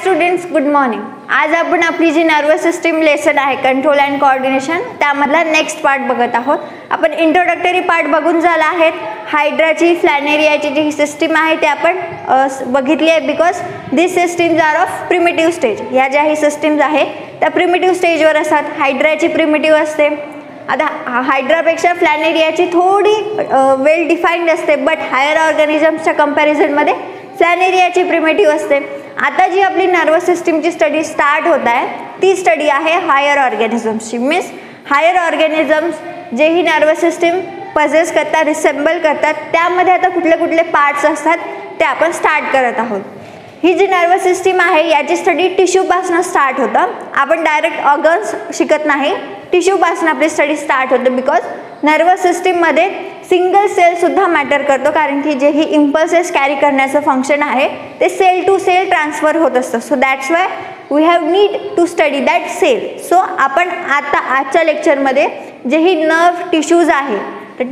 Students, good morning. आज आपण आपली जी नर्वस सिस्टीम लेसन आहे कंट्रोल अँड कोऑर्डिनेशन त्यामधला नेक्स्ट पार्ट बघत आहोत. आपण इंट्रोडक्टरी पार्ट बघून झाला आहे. हायड्राची फ्लॅनेरियाची जी सिस्टीम आहे ते आपण बघितली आहे because this systems are of primitive stage. ह्या ज्या ही सिस्टीम्स आहे त्या प्रिमिटिव्ह स्टेजवर असतात. हायड्राची प्रिमिटिव्ह असते. आता हायड्रापेक्षा फ्लॅनेरियाची थोडी वेल डिफाईन्ड असते बट हायर ऑर्गॅनिझम्सच्या कंपॅरिझनमध्ये फ्लॅनेरियाची प्रिमिटिव्ह असते. आता जी आपली नर्वस सिस्टीमची स्टडी स्टार्ट होत आहे ती स्टडी आहे हायर ऑर्गॅनिझम्सची. मीन्स हायर ऑर्गॅनिझम्स जे ही नर्वस सिस्टीम पजेस करतात, रिसेंबल करतात, त्यामध्ये आता कुठले कुठले पार्ट्स असतात ते आपण स्टार्ट करत आहोत. ही जी नर्वस सिस्टीम आहे याची स्टडी टिश्यूपासून स्टार्ट होतं. आपण डायरेक्ट ऑर्गन्स शिकत नाही, टिश्यूपासून आपली स्टडी स्टार्ट होतं बिकॉज नर्वस सिस्टीममध्ये सिंगल सेलसुद्धा मॅटर करतो, कारण की जे ही इम्पल्सेस कॅरी करण्याचं फंक्शन आहे ते सेल टू सेल ट्रान्सफर होत असतं. So that's why we have need to study that cell. सो आपण आता आजच्या लेक्चरमध्ये जे ही नर्व टिश्यूज आहे तर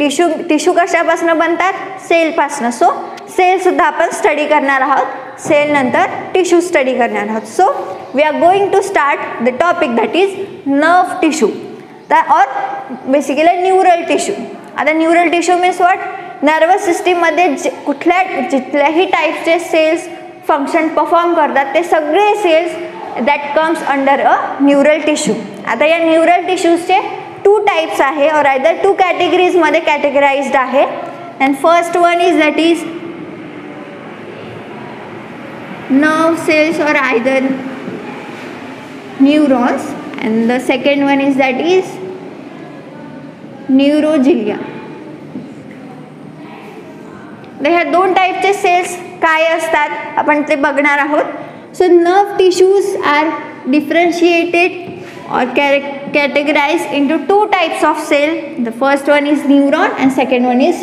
टिश्यू कशापासून बनतात? सेलपासून. सो सेलसुद्धा आपण स्टडी करणार आहोत. सेल नंतर टिश्यू स्टडी करणार आहोत. So we are going to start the topic that is nerve tissue और बेसिकली न्यूरल टिश्यू. आता neural tissue means what? Nervous सिस्टीममध्ये जिथल्याही टाईपचे सेल्स फंक्शन परफॉर्म करतात ते सगळे cells that comes under a neural tissue. आता या न्यूरल टिश्यूजचे टू टाइप्स आहे और आयदर टू कॅटेगरीजमध्ये कॅटेगराइज्ड आहे. And first one is that is nerve cells or either neurons, and the second one is that is neuroglia. ह्या दोन टाईपचे cells काय असतात आपण ते बघणार आहोत. So nerve tissues are differentiated or categorized into two types of cell. The first one is neuron and second one is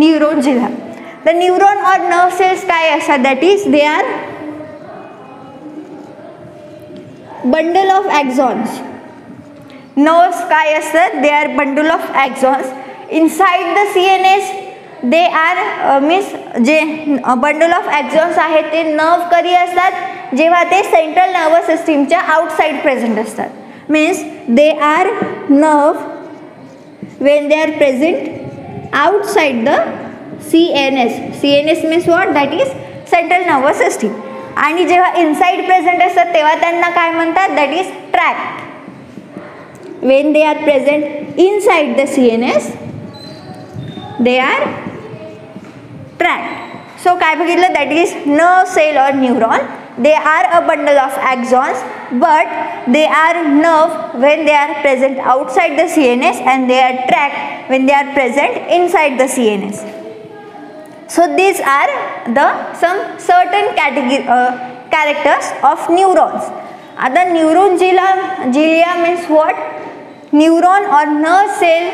neuroglia. The neuron or nerve cells काय असतात? That is they are bundle of axons. Nerves काय असतात? They are bundle of axons. Inside the CNS they are means जे bundle of axons आहेत ते nerve कधी असतात? जेव्हा ते सेंट्रल नर्वस सिस्टीमच्या आउटसाइड प्रेझेंट असतात. Means they are nerve when they are present outside the CNS. CNS means what? That is central nervous system. आणि जेव्हा इनसाइड प्रेझेंट असतात तेव्हा त्यांना काय म्हणतात? That is tract. When they are present inside the CNS they are tract. So काय बघितलं? That is nerve sale और neuron. They are a bundle of axons but they are nerve when they are present outside the CNS and they are tract when they are present inside the CNS. So these are the some certain characters of neurons. Other neuroglia means what? Neuron or nerve cell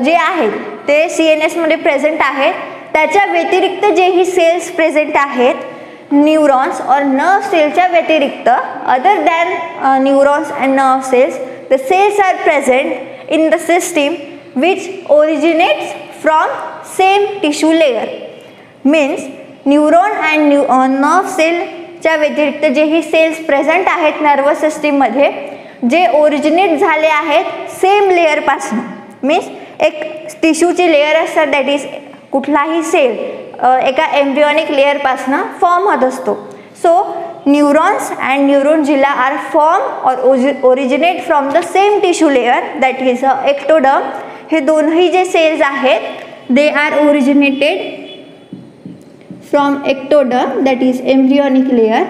जे आहेत ते CNS मध्ये present आहेत. त्याच्या व्यतिरिक्त जे ही cells present आहेत न्यूरॉन्स और नर्व सेलच्या व्यतिरिक्त other than neurons and nerve cells the cells are present in the system which originates from same tissue layer. Means neuron and nerve सेलच्या व्यतिरिक्त जे ही सेल्स प्रेझेंट आहेत नर्वस सिस्टीममध्ये जे ओरिजिनेट झाले आहेत सेम लेअरपासून. मीन्स एक टिश्यूची लेअर असतात दॅट इज कुठलाही सेल एका एम्ब्रियॉनिक लेअरपासनं फॉर्म होत असतो. So neurons and न्यूरोजिला R form और originate from the same tissue layer that is a ectoderm. हे दोनही जे सेल्स आहेत they are originated from ectoderm that is embryonic layer.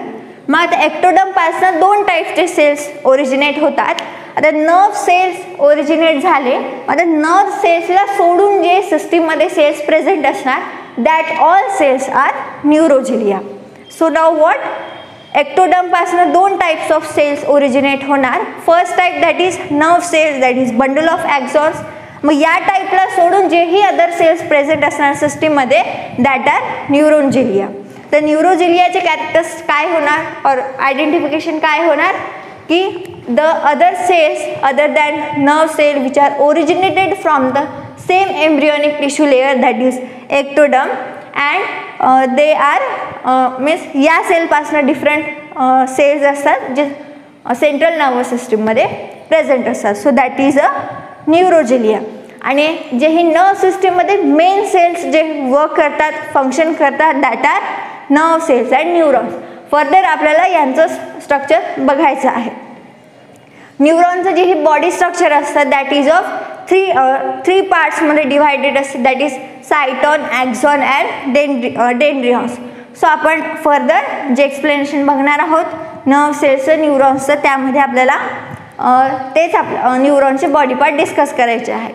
मग आता एक्टोडर्मपासनं दोन टाईपचे सेल्स ओरिजिनेट होतात. आता नर्व सेल्स ओरिजिनेट झाले. आता नर्व सेल्सला सोडून जे सिस्टीममध्ये सेल्स प्रेझेंट असणार that all cells are neuroglia. So now what? एक्टोडर्मपासून दोन टाईप्स ऑफ सेल्स ओरिजिनेट होणार. First type that is nerve cells that is bundle of axons. मग या टाईपला सोडून जेही अदर सेल्स प्रेझेंट असणार सिस्टीममध्ये दॅट आर न्यूरोजिलिया. तर न्यूरोजिलियाचे कॅरेक्टर्स काय होणार और आयडेंटिफिकेशन काय होणार की the other cells other than nerve cell which are originated from the same embryonic tissue layer that is ectoderm and they are means या सेलपासून डिफरंट सेल्स असतात जे सेंट्रल नर्वस सिस्टीममध्ये प्रेझेंट असतात. So that is a neuroglia. आणि जे ही nerve सिस्टीममध्ये मेन सेल्स जे वर्क करतात, फंक्शन करतात, that are nerve cells and neurons. Further आपल्याला यांचं स्ट्रक्चर बघायचं आहे. न्यूरॉनचं जे ही बॉडी स्ट्रक्चर असतं दॅट इज ऑफ थ्री पार्ट्समध्ये डिव्हायडेड असते, that is cyton, axon and dendrons. So आपण फर्दर जे एक्सप्लेनेशन बघणार आहोत नर्व सेल्सचं, न्यूरॉन्सचं, त्यामध्ये आपल्याला तेच न्यूरॉनचे बॉडी पार्ट डिस्कस करायचे आहे.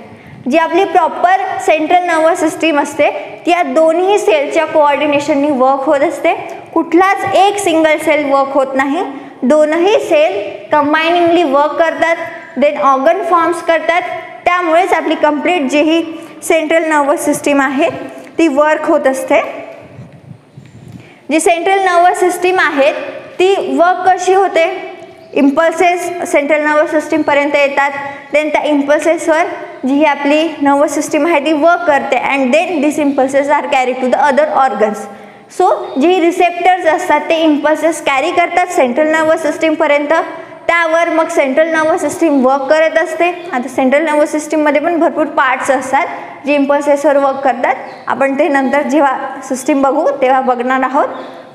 जी आपली प्रॉपर सेंट्रल नर्वस सिस्टीम असते ती या दोन्ही सेलच्या कोऑर्डिनेशननी वर्क होत असते. कुठलाच एक सिंगल सेल वर्क होत नाही, दोनही सेल कंबायनिंगली वर्क करतात, देन ऑर्गन फॉर्म्स करतात. त्यामुळेच आपली कंप्लीट जी ही सेंट्रल नर्वस सिस्टीम आहे ती वर्क होत असते. जी सेंट्रल नर्वस सिस्टीम आहे ती वर्क कशी होते, इम्पल्सेस सेंट्रल नर्वस सिस्टीमपर्यंत येतात, देन त्या इम्पल्सेसवर जी ही आपली नर्वस सिस्टीम आहे ती वर्क करते and then this impulses are carry to the other organs. So जी रिसेप्टर्स असतात ते इम्पल्सेस कॅरी करतात सेंट्रल नर्वस सिस्टीमपर्यंत, त्यावर मग सेंट्रल नर्वस सिस्टीम वर्क करत असते. आता सेंट्रल नर्वस सिस्टीममध्ये पण भरपूर पार्ट्स असतात जे इम्पल्सेसवर वर्क करतात. आपण ते नंतर जेव्हा सिस्टीम बघू तेव्हा बघणार आहोत.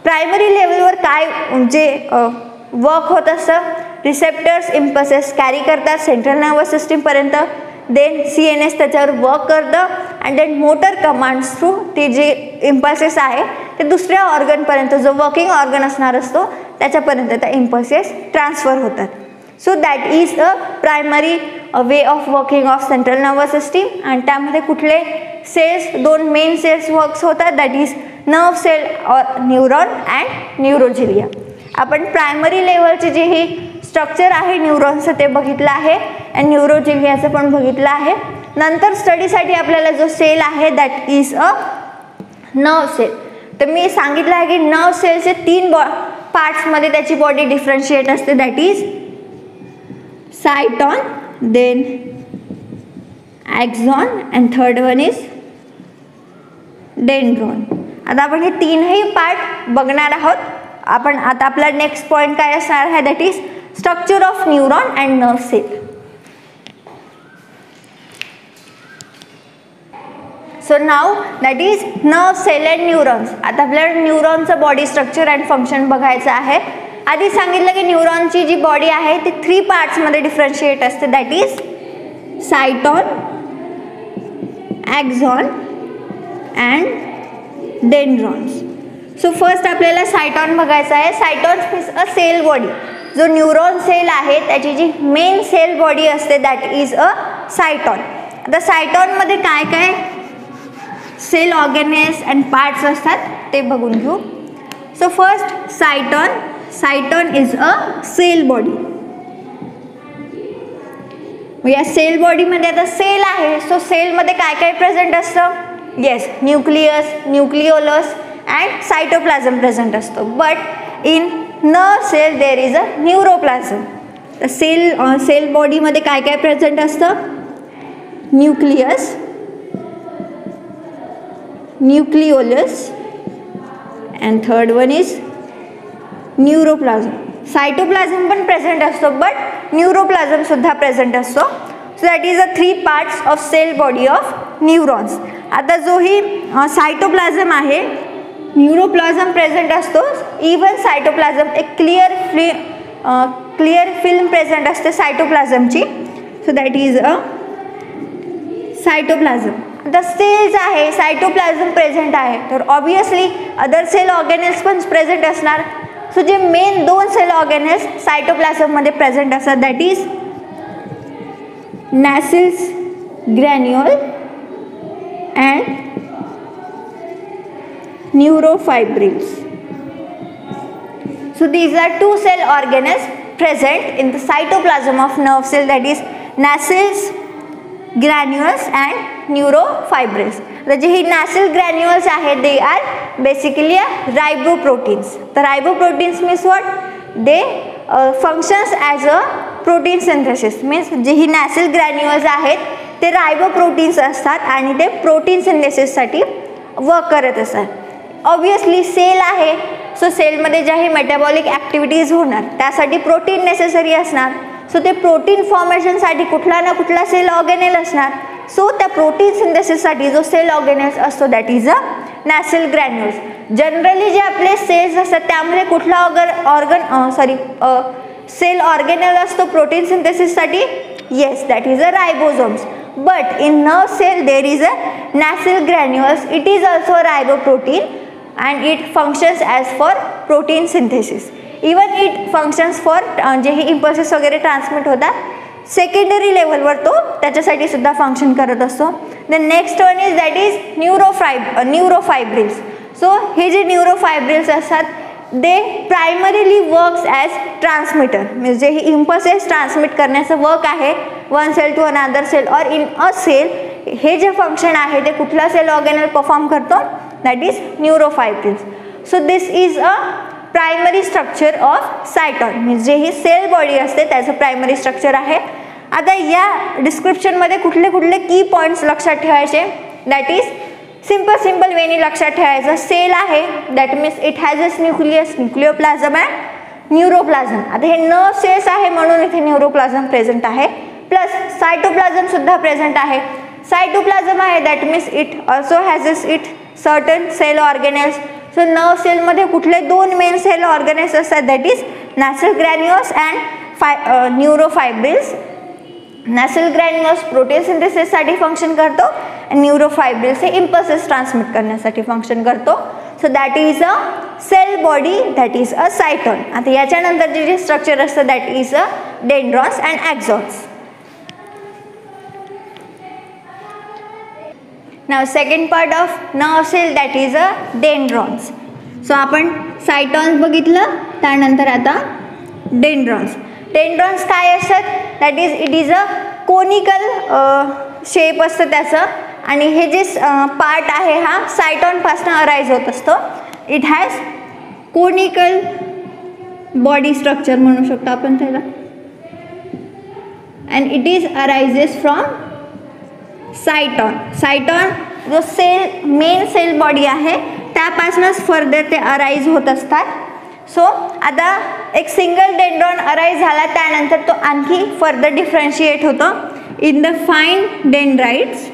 प्रायमरी लेवलवर काय जे वर्क होत असतं, रिसेप्टर्स इम्पल्सेस कॅरी करतात सेंट्रल नर्वस सिस्टीमपर्यंत, देन CNS त्याच्यावर वर्क करतं and then motor commands through ते जे इम्पल्सेस आहे ते दुसऱ्या ऑर्गनपर्यंत, जो वर्किंग ऑर्गन असणार असतो त्याच्यापर्यंत त्या इम्पल्सेस ट्रान्सफर होतात. So that is a primary way of working of central nervous system. आणि त्यामध्ये कुठले सेल्स, दोन मेन सेल्स वर्क्स होतात, that is nerve cell or neuron and neuroglia. आपण प्रायमरी लेवलचे जे ही स्ट्रक्चर आहे न्यूरॉनचं ते बघितलं आहे अँड न्यूरोजेलियाचं पण बघितलं आहे. नंतर स्टडीसाठी आपल्याला जो सेल आहे that is a nerve cell. तर मी सांगितलं आहे की नर्व सेलचे 3 पार्ट्समध्ये त्याची बॉडी डिफरन्शिएट असते, that is cyton, then axon and third one is dendron. आता आपण हे 3ही पार्ट बघणार आहोत. आपण आता आपला नेक्स्ट पॉईंट काय असणार आहे that is structure of neuron and nerve cell. So now that is nerve cell and neurons. आता आपल्याला न्यूरॉनचं बॉडी स्ट्रक्चर अँड फंक्शन बघायचं आहे. आधी सांगितलं की न्यूरॉनची जी बॉडी आहे ती 3 पार्ट्समध्ये डिफरन्शिएट असते, that is cyton, axon and dendrons. So first आपल्याला सायटॉन बघायचं आहे. Cyton means a cell body. जो न्यूरॉन सेल आहे त्याची जी मेन सेल बॉडी असते दॅट इज अ सायटॉन. आता सायटॉनमध्ये काय काय सेल ऑर्गॅनेल्स अँड पार्ट्स असतात ते बघून घेऊ. So first cyton. Cyton is a cell body. या सेल बॉडीमध्ये आता सेल आहे, सो सेलमध्ये काय काय प्रेझेंट असतं, yes nucleus, nucleolus and cytoplasm present असतो. But in nerve cell there is a neuroplasm. तर सेल बॉडीमध्ये काय काय प्रेझेंट असतं, nucleus, nucleolus and third one is neuroplasm. Cytoplasm पण प्रेझेंट असतो बट न्यूरोप्लाझम सुद्धा प्रेझेंट असतो. So that is a 3 parts of cell body of neurons. आता जो ही सायटोप्लाझम आहे, न्यूरोप्लाझम प्रेझेंट असतो, इवन सायटोप्लाझम एक क्लिअर फिल्म प्रेझेंट असते सायटोप्लाझमची. So that is a cytoplasm. आता सेल्स आहे, सायटोप्लाझम प्रेझेंट आहे तर ऑब्वियसली अदर सेल ऑर्गॅनेल्स पण प्रेझेंट असणार. सो जे मेन 2 सेल ऑर्गॅनेल्स सायटोप्लाझममध्ये प्रेझेंट असतात that is Nissl's granule and neurofibrils. So these are 2 cell organelles present in the cytoplasm of nerve cell, that is nacelles, granules and neurofibrils. जे ही nacelle granules आहेत they are basically riboproteins. The riboproteins means what? They functions as a protein synthesis. Means जे ही nacelle granules आहेत ते riboproteins असतात आणि ते protein synthesis साठी work करत असतात. ऑब्वियसली सेल आहे, सो सेलमध्ये ज्याही मेटाबॉलिक ॲक्टिव्हिटीज होणार त्यासाठी प्रोटीन नेसेसरी असणार. सो ते प्रोटीन फॉर्मेशनसाठी कुठला ना कुठला सेल ऑर्गेनेल असणार. सो त्या प्रोटीन सिंथेसिससाठी जो सेल ऑर्गेनेल्स असतो that is a Nissl granules. Generally जे आपले सेल्स असतात त्यामध्ये कुठला सेल ऑर्गेनेल असतो प्रोटीन सिंथेसिससाठी? Yes, that is a ribosomes. But in nerve cell there is a nacelle granules. It is also a riboprotein and it functions as for protein synthesis. Even it functions for जे हे impulses वगैरे transmit होतात secondary लेवलवर तो त्याच्यासाठी सुद्धा function करत असतो. The next one is that is neurofibrils. So हे जे न्यूरोफायब्रिल्स असतात they primarily works as transmitter. म्हणजे जे हे इम्पल्सेस ट्रान्समिट करण्याचं वर्क आहे one cell to another cell और इन अ सेल, हे जे फंक्शन आहे ते कुठला सेल ऑर्गेनल परफॉर्म करतो? That is neurofibrils. So this is a primary structure of cyton. म्हणजे ही सेल बॉडी असते त्याचं प्रायमरी स्ट्रक्चर आहे. आता या डिस्क्रिप्शनमध्ये कुठले कुठले की पॉईंट्स लक्षात ठेवायचे? दॅट इज सिंपल वेनी लक्षात ठेवायचं. सेल आहे that means it has a nucleus, nucleoplasm and neuroplasm. आता हे नर्व सेल्स आहे म्हणून इथे न्यूरोप्लाझम प्रेझेंट आहे, प्लस सायटोप्लाझम सुद्धा प्रेझेंट आहे. सायटोप्लाझम आहे that means it also has it certain cell organelles. So nerve सेलमध्ये कुठले दोन मेन सेल ऑर्गेनेल्स असतात that is Nissl granules and neurofibrils. Nissl granules protein सिंथेसिससाठी फंक्शन करतो आणि न्यूरोफायब्रिल्स हे इम्पल्सेस ट्रान्समिट करण्यासाठी फंक्शन करतो. So that is a cell body, that is a cyton. आता याच्यानंतर जे स्ट्रक्चर असतं that is a dendrons and axons. Now second part of nerve cell that is a dendrons. So आपण cytons बघितलं, त्यानंतर आता डेंड्रॉन्स. डेंड्रॉन्स काय असतात? That is it is a conical shape असतं त्याचं आणि हे जे पार्ट आहे हा सायटॉनपासून अराईज होत असतो. It has conical body structure म्हणू शकतो आपण त्याला and it is arises from cyton. Cyton जो सेल मेन सेल बॉडी आहे त्यापासूनच फर्दर ते अराईज होत असतात. सो आता एक सिंगल डेंड्रॉन अराईज झाला त्यानंतर तो आणखी फर्दर डिफरन्शिएट होतो in the fine dendrites.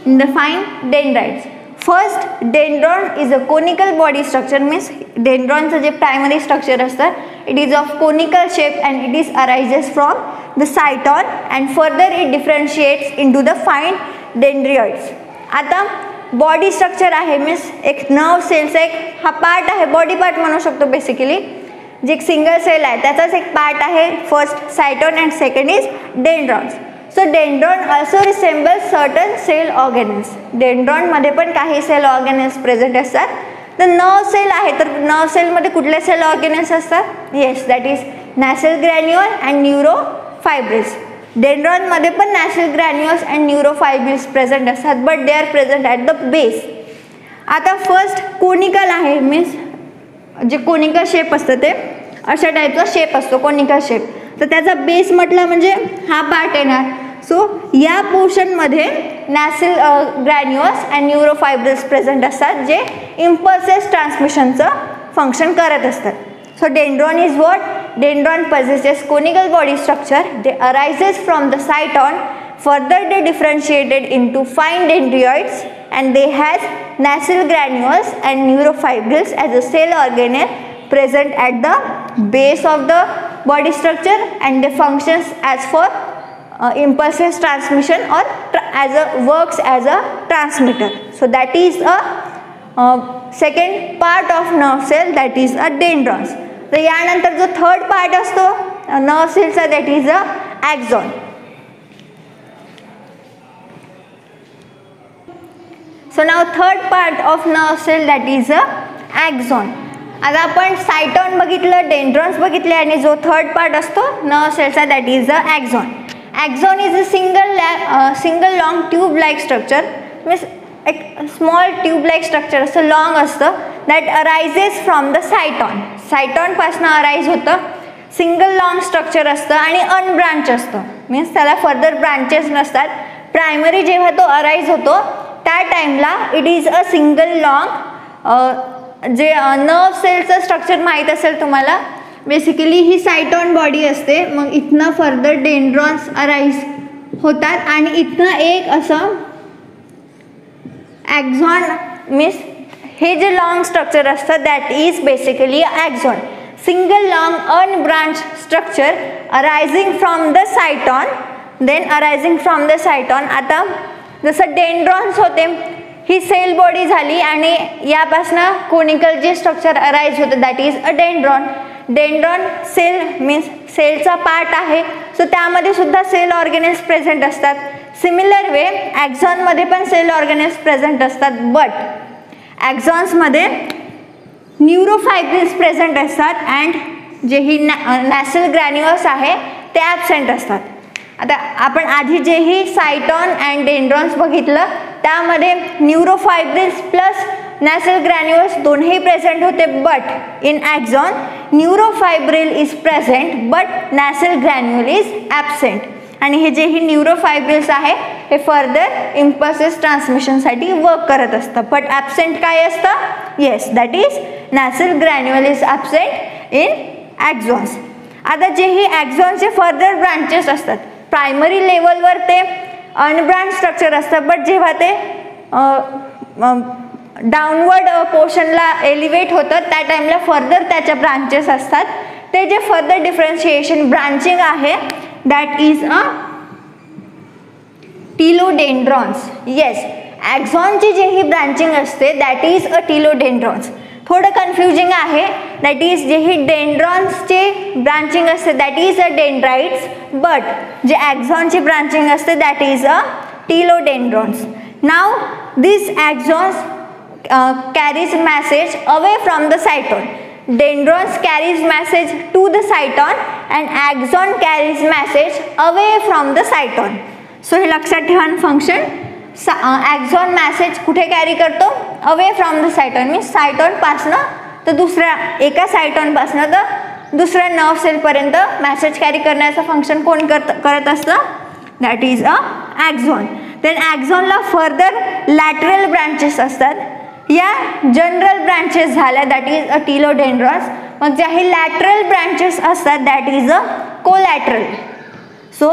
In the fine dendrites, first dendron is a conical body structure. means dendron चं जे primary structure असतं it is of conical shape and it is arises from the cyton and further it differentiates into the fine dendrioids. आता body structure आहे means एक nerve सेलचा एक हा part आहे, body part म्हणू शकतो बेसिकली. जे एक सिंगल सेल आहे त्याचाच एक पार्ट आहे first cyton and second is dendrons. So dendron also resembles certain cell organelles. डेंड्रॉनमध्ये पण काही सेल ऑर्गेनेल्स प्रेझेंट असतात. तर नर्व सेल आहे तर नर्व सेलमध्ये कुठले सेल ऑर्गेनेल्स असतात? Yes, that is Nissl granule and neurofibrils. डेंड्रॉनमध्ये पण Nissl granules and neurofibrils present असतात but they are present at the base. आता फर्स्ट कोनिकल आहे मीन्स जे कोनिकल शेप असतं ते अशा टाईपचा शेप असतो कोनिकल शेप. तर त्याचा बेस म्हटलं म्हणजे हा पार्ट येणार. सो या पोर्शनमध्ये नॅसेल ग्रॅन्युअल्स अँड न्यूरोफायब्रिल्स प्रेझेंट असतात जे इम्पल्सेस ट्रान्समिशनचं फंक्शन करत असतात. So dendron is what? Dendron possesses conical body structure. They arises from the cyton. Further they differentiated into fine dendrioids and they has nacelle granules and neurofibrils as a cell organelle present at the base of the body structure and they functions as for impulses transmission or as a works as a transmitter. So that is a second part of nerve cell, that is a dendrons. तर यानंतर जो third part असतो nerve सेलचा that is a axon. So now third part of nerve cell that is a axon. आता आपण cyton बघितलं, dendrons बघितले आणि जो थर्ड पार्ट असतो नर्व सेलचा that is a axon. Axon is a single long tube like structure. Means एक small tube like structure असतं, लॉंग असतं, that arises from the cyton. सायटॉनपासून अराईज होतं. सिंगल लॉंग स्ट्रक्चर असतं आणि अनब्रांच असतं मीन्स त्याला फर्दर ब्रांचेस नसतात. प्रायमरी जेव्हा तो अराईज होतो त्या टाईमला it is a single long जे नर्व सेलचं स्ट्रक्चर माहीत असेल तुम्हाला, बेसिकली ही सायटॉन बॉडी असते, मग इथनं फर्दर डेंड्रॉन्स अराईज होतात आणि इथनं एक असं ॲक्झॉन मीन्स हे जे लॉन्ग स्ट्रक्चर असतं that is basically axon, single long unbranch structure arising from the cyton, then arising from the cyton. आता जसं डेंड्रॉन्स होते, ही सेल बॉडी झाली आणि यापासनं कोनिकल जे स्ट्रक्चर अराईज होतं that is a dendron. Dendron cell means सेलचा पार्ट आहे, सो त्यामध्ये सुद्धा सेल ऑर्गॅनेल्स प्रेझेंट असतात. सिमिलर वे ॲक्झॉनमध्ये पण सेल ऑर्गॅनेल्स प्रेझेंट असतात, बट ॲक्झॉन्समध्ये न्यूरोफायब्रिल्स प्रेझेंट असतात अँड जे ही नॅसल ग्रॅन्युअल्स आहे ते ॲबसेंट असतात. आता आपण आधी जे ही सायटॉन अँड डेंड्रॉन्स बघितलं त्यामध्ये न्यूरोफायब्रिल्स प्लस नॅसल ग्रॅन्युअल्स दोन्ही प्रेझेंट होते, but in axon neurofibril is present but Nissl granule is absent. आणि हे जे ही न्यूरोफायब्रिल्स आहे हे फर्दर इम्पल्सेस ट्रान्समिशनसाठी वर्क करत असतं, बट ॲबसेंट काय असतं? Yes, that is Nissl granule is absent in axons. आता जे ही ॲक्झॉनचे फर्दर ब्रांचेस असतात, प्रायमरी लेवलवर ते अनब्रांच स्ट्रक्चर असतं, बट जेव्हा ते डाऊनवर्ड पोर्शनला एलिव्हेट होतं त्या टाईमला फर्दर त्याच्या ब्रांचेस असतात. ते जे फर्दर डिफरन्शिएशन ब्रांचिंग आहे that is a telodendrons. Yes, ॲक्झॉनची जी ही ब्रांचिंग असते दॅट इज अ टिलोडेंड्रॉन्स. थोडं कन्फ्युजिंग आहे, दॅट इज जे ही डेंड्रॉन्सचे ब्रांचिंग असते that is a dendrites, but जे ॲक्झॉनची ब्रांचिंग असते that is a telodendrons. Now this axons carries message away from the cytone. Dendrons carries message to the cytone and axon carries message away from the cytone. So हे लक्षात ठेवा function. Axon message कुठे carry करतो? Away from the cyton, means सायटॉनपासनं तर दुसऱ्या एका सायटॉनपासनं तर दुसऱ्या नर्व सेलपर्यंत मॅसेज कॅरी करण्याचं फंक्शन कोण करत असतं? That is a axon. Then ॲक्झॉनला फर्दर लॅटरल ब्रांचेस असतात. या जनरल ब्रांचेस झाल्या दॅट इज अ टिलोडेंड्रॉन्स. मग ज्या हे लॅटरल ब्रांचेस असतात that is a collateral. So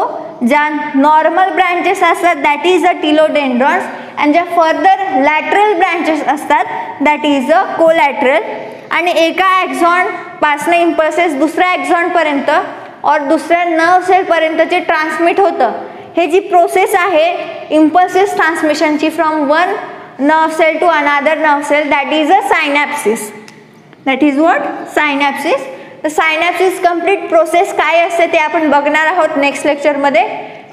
ज्या नॉर्मल ब्रांचेस असतात that is a telodendrons and ज्या फर्दर लॅटरल ब्रांचेस असतात दॅट इज अ कोलॅटरल. आणि एका ॲक्झॉनपासनं इम्पल्सेस दुसऱ्या ॲक्झॉनपर्यंत और दुसऱ्या नर्व सेलपर्यंत जे ट्रान्समिट होतं, हे जी प्रोसेस आहे इम्पल्सेस ट्रान्समिशनची from one nerve cell to another nerve cell, that is a synapses. That is what? Synapses. The synapses complete process काय असते ते आपण बघणार आहोत नेक्स्ट लेक्चरमध्ये.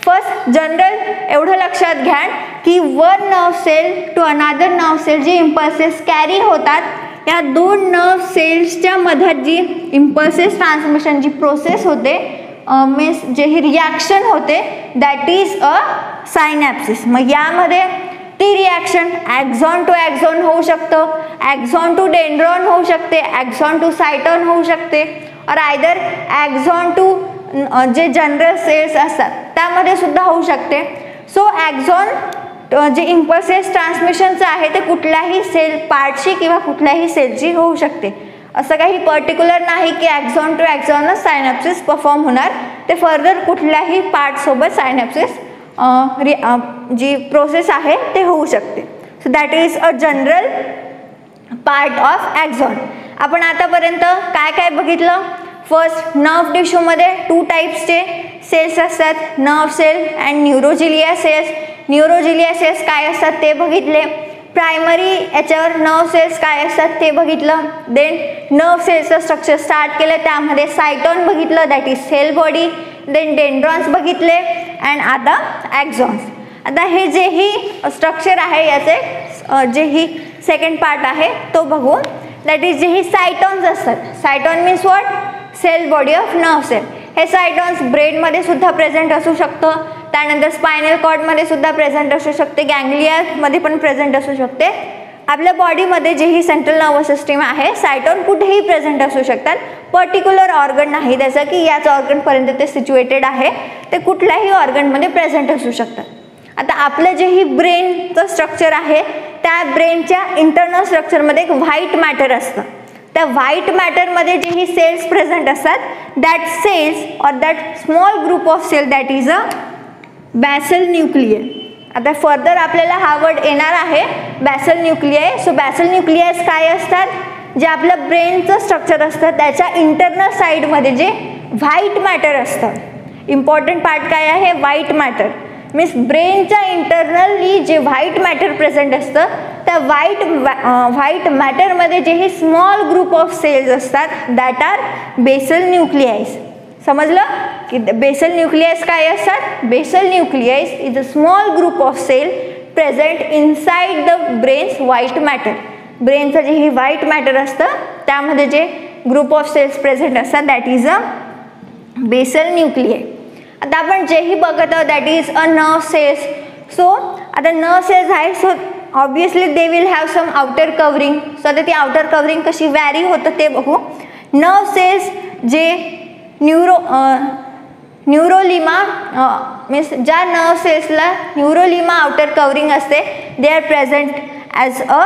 फर्स्ट जनरल एवढं लक्षात घ्या की one nerve cell to another nerve cell जे इम्पल्सेस कॅरी होतात, या दोन नर्व सेल्सच्या मध्यात जी इम्पल्सेस ट्रान्समिशनची प्रोसेस होते मीन्स जे ही रिॲक्शन होते दॅट इज अ सायनॅप्सिस. मग यामध्ये ती रिॲक्शन ॲक्झॉन टू ॲक्झॉन होऊ शकतं, ॲक्झॉन टू डेंड्रॉन होऊ शकते, ॲक्झॉन टू सायटॉन होऊ शकते, और आयदर ॲक्झॉन टू जे जनरल सेल्स असतात त्यामध्ये सुद्धा होऊ शकते. सो ॲक्झॉन जे इम्पल्सेस ट्रान्समिशनचं आहे ते कुठल्याही सेल पार्टशी किंवा कुठल्याही सेलची होऊ शकते. असं काही पर्टिक्युलर नाही की ॲक्झॉन टू ॲक्झॉनच सायनॅप्सिस परफॉर्म होणार, ते फर्दर कुठल्याही पार्टसोबत सायनॅप्सिस जी प्रोसेस आहे ते होऊ शकते. So that is a general part of axon. आपण आतापर्यंत काय काय बघितलं? फर्स्ट नर्व टिश्यूमध्ये टू टाईप्सचे सेल्स असतात, nerve cell and neuroglia cells. Neuroglia cells काय असतात ते बघितले. प्रायमरी याच्यावर नर्व सेल्स काय असतात ते बघितलं. देन नर्व सेल्सचं स्ट्रक्चर स्टार्ट केलं, त्यामध्ये सायटॉन बघितलं that is cell body, then dendrons बघितले अँड आता ॲक्झॉन्स. आता हे जे ही स्ट्रक्चर आहे याचे जे ही सेकंड पार्ट आहे तो बघू. दॅट इज जे ही सायटॉन्स असतात. Cyton means what? Cell body of nerve cell. हे सायटॉन्स ब्रेनमध्ये सुद्धा प्रेझेंट असू शकतं, त्यानंतर स्पायनल कॉर्डमध्ये सुद्धा प्रेझेंट असू शकते, गँग्लियामध्ये पण प्रेझेंट असू शकते. आपल्या बॉडीमध्ये जे ही सेंट्रल नर्वस सिस्टीम आहे सायटॉन कुठेही प्रेझेंट असू शकतात. पर्टिक्युलर ऑर्गन नाही त्याचं की याच ऑर्गनपर्यंत ते सिच्युएटेड आहे, ते कुठल्याही ऑर्गनमध्ये प्रेझेंट असू शकतात. आता आपलं जे ही ब्रेनचं स्ट्रक्चर आहे त्या ब्रेनच्या इंटरनल स्ट्रक्चरमध्ये एक व्हाईट मॅटर असतं. त्या व्हाईट मॅटरमध्ये जे ही सेल्स प्रेझेंट असतात दॅट सेल्स और that small group of cell that is a basal nuclei. आता फर्दर आपल्याला हा वर्ड येणार आहे basal nuclei. So basal nucleus काय असतात, जे आपलं ब्रेनचं स्ट्रक्चर असतं त्याच्या इंटरनल साईडमध्ये जे व्हाईट मॅटर असतं. इम्पॉर्टंट पार्ट काय आहे, व्हाईट मॅटर. मीन्स ब्रेनच्या इंटरनली जे व्हाईट मॅटर प्रेझेंट असतं त्या व्हाईट मॅटरमध्ये जे हे स्मॉल ग्रुप ऑफ सेल्स असतात दॅट आर बेसल न्यूक्लियास. समजलं की बेसल न्यूक्लियस काय असतात, basal nucleus is a small group of cell present inside the brain's white matter. ब्रेनचं जे हे व्हाईट मॅटर असतं त्यामध्ये जे ग्रुप ऑफ सेल्स प्रेझेंट असतात that is a basal nuclei. आता आपण जेही बघत आहोत that is a nerve cells. So आता नर्व सेल्स आहे so obviously they will have some outer covering. So आता ती आउटर कवरिंग कशी व्हॅरी होतं ते बघू. नर्व सेल्स जे न्यूरोलिमा मीन्स ज्या नर्व सेल्सला न्यूरोलिमा आउटर कवरिंग असते they are present as a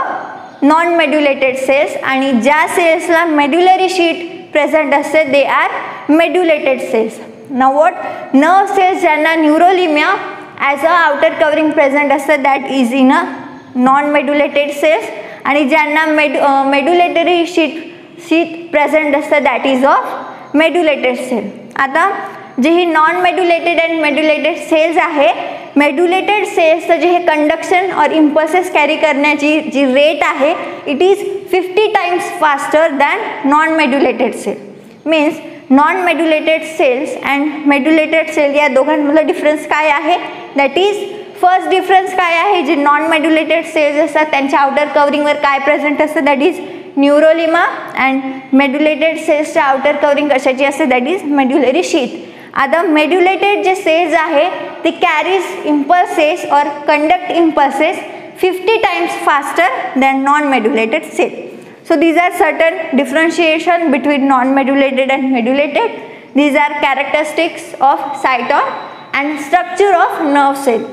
non medullated cells, आणि ज्या सेल्सला मेड्युलरी शीट प्रेझेंट असते they are medullated cells. Now what, nerve cells ज्यांना neurolemma as a outer covering present असतं that is in a non medullated cells, आणि ज्यांना medullary sheath present असतं that is of medullated cell. आता जे ही non medullated and medullated cells आहे, मेड्युलेटेड सेल्सचं जे हे कंडक्शन और इम्पल्सेस कॅरी करण्याची जी रेट आहे it is 50 times faster than non medullated cell. Means non medullated cells and medullated cell या दोघांमधला डिफरन्स काय आहे, दॅट इज फर्स्ट डिफरन्स काय आहे, जे नॉन मेड्युलेटेड सेल्स असतात त्यांच्या आउटर कवरिंगवर काय प्रेझेंट असतं दॅट इज न्यूरोलिमा, अँड मेड्युलेटेड सेल्सच्या आउटर कवरिंग कशाची असते दॅट इज मेड्युलरी शीथ. आता मेड्युलेटेड जे सेल्स आहे ते कॅरीज इम्पल्सेस और conduct impulses 50 times faster than non medullated cell. So these are certain differentiation between non-medulated and medulated. These are characteristics of cyton and structure of nerve cell.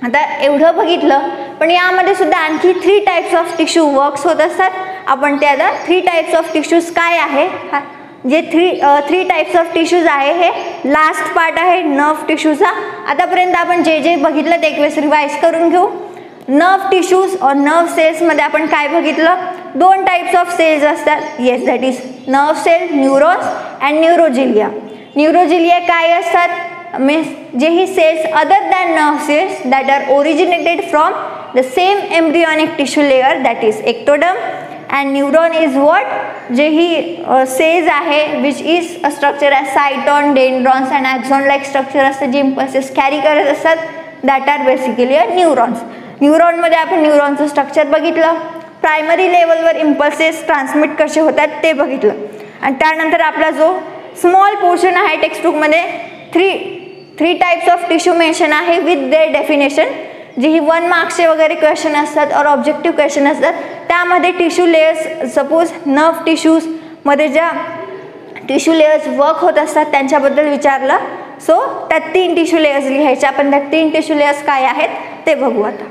आता एवढं बघितलं, पण यामध्ये सुद्धा आणखी 3 टाइप्स ऑफ टिश्यू वर्क्स होत असतात. आपण ते आता 3 टाइप्स ऑफ टिश्यूज काय आहे, जे 3 टाइप्स ऑफ टिश्यूज आहे हे लास्ट पार्ट आहे नर्व टिश्यूचा. आतापर्यंत आपण जे जे बघितलं ते एक वेळेस रिवाइज करून घेऊ. नर्व टिश्यूज और नर्व सेल्समध्ये आपण काय बघितलं, 2 टाइप्स ऑफ सेल्स असतात. Yes, that is nerve cell, neurons and neuroglia. Neuroglia काय असतात, मीन्स जे ही cells other than nerve cells that are originated from the same embryonic tissue layer that is ectoderm. And neuron is what, जे ही cells आहे which is a structure as cyton, dendrons and axon like structure असतं जे impulses carry करत असतात that are basically a neurons. न्यूरॉनमध्ये आपण न्यूरॉनचं structure बघितलं, primary लेवलवर इम्पल्सेस ट्रान्समिट कसे होतात ते बघितलं, आणि त्यानंतर आपला जो स्मॉल पोर्शन आहे टेक्स्टबुकमध्ये 3 टाइप्स ऑफ टिश्यू मेन्शन आहे विथ देअर डेफिनेशन. जी ही 1 मार्क्सचे वगैरे क्वेश्चन असतात और ऑब्जेक्टिव्ह क्वेश्चन असतात त्यामध्ये टिश्यू लेयर्स, सपोज नर्व टिश्यूजमध्ये ज्या टिश्यू लेयर्स वर्क होत असतात त्यांच्याबद्दल विचारलं. सो त्या 3 टिश्यू लेयर्स लिहायच्या. आपण त्या 3 टिश्यू लेयर्स काय आहेत ते बघू आता.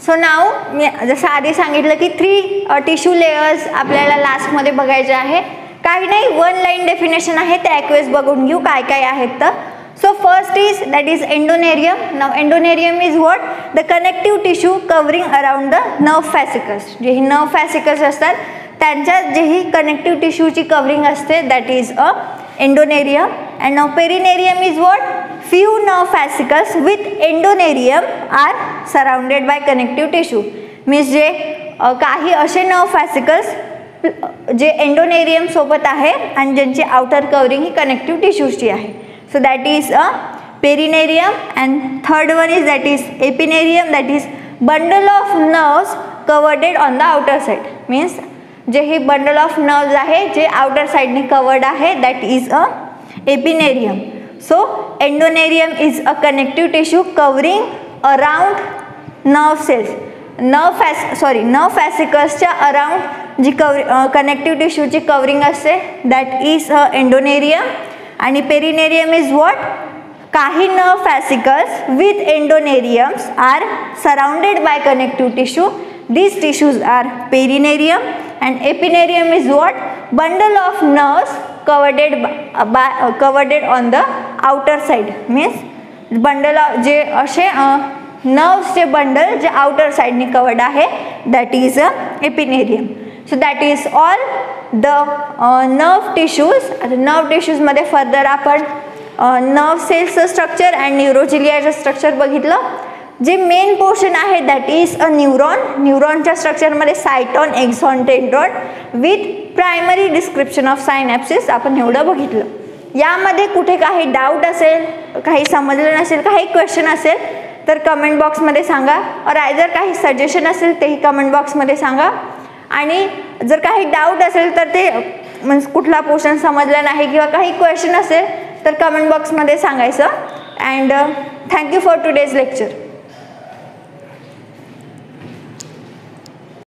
सो नाव मी जसं आधी सांगितलं की 3 टिश्यू लेयर्स आपल्याला लास्टमध्ये बघायचे आहे. काही नाही, 1 लाईन डेफिनेशन आहे ते ॲक्वेस बघून घेऊ काय काय आहेत तर. So first is that is endoneurium. Now endoneurium is what, the connective tissue covering around the nerve fascicles. जे ही नर्व फॅसिकल्स असतात त्यांच्यात जे ही कनेक्टिव्ह टिश्यूची कवरिंग असते that is a endoneurium. And now perineurium is what, few nerve fascicles with endonerium are surrounded by connective tissue. Means जे काही असे नर्व फॅसिकल्स जे एंडोनेरियम सोबत आहे आणि ज्यांची आउटर कवरिंग ही कनेक्टिव्ह टिश्यूची आहे. So that is a perineurium. And third one is that is epineurium, that is bundle of nerves covered on the outer side. Means जे ही बंडल ऑफ नर्व्स आहे जे आउटर साइडने कवर्ड आहे that is a epineurium. So endonerium is a connective tissue covering around nerve cells. nerve fascicles च्या around जी connective टिश्यूची covering असते दॅट इज अ एंडोनेरियम. आणि पेरिनेरियम इज व्हॉट? काही nerve fascicles with endoneuriums are surrounded by connective tissue. These tissues are perineurium, and epinerium is what? Bundle of nerves covered on the outer side. Means bundle of जे असे nerves चे bundle जे outer side ने covered आहे, that is a epinerium. So that is all the nerve tissues. Nerve tissues मध्ये further आपण nerve cells structure and neuroglia structure बघितलं. जे मेन पोर्शन आहे दॅट इज अ न्यूरॉन. न्यूरॉनच्या स्ट्रक्चरमध्ये cyton, axon, dendron with primary description of synapsis आपण एवढं बघितलं. यामध्ये कुठे काही डाऊट असेल, काही समजलं नसेल, काही क्वेश्चन असेल तर कमेंट बॉक्समध्ये सांगा. और आयदर काही सजेशन असेल तेही कमेंट बॉक्समध्ये सांगा. आणि जर काही डाऊट असेल तर ते म्हणजे कुठला पोर्शन समजला नाही किंवा काही क्वेश्चन असेल तर कमेंट बॉक्समध्ये सांगायचं. And thank you for today's lecture.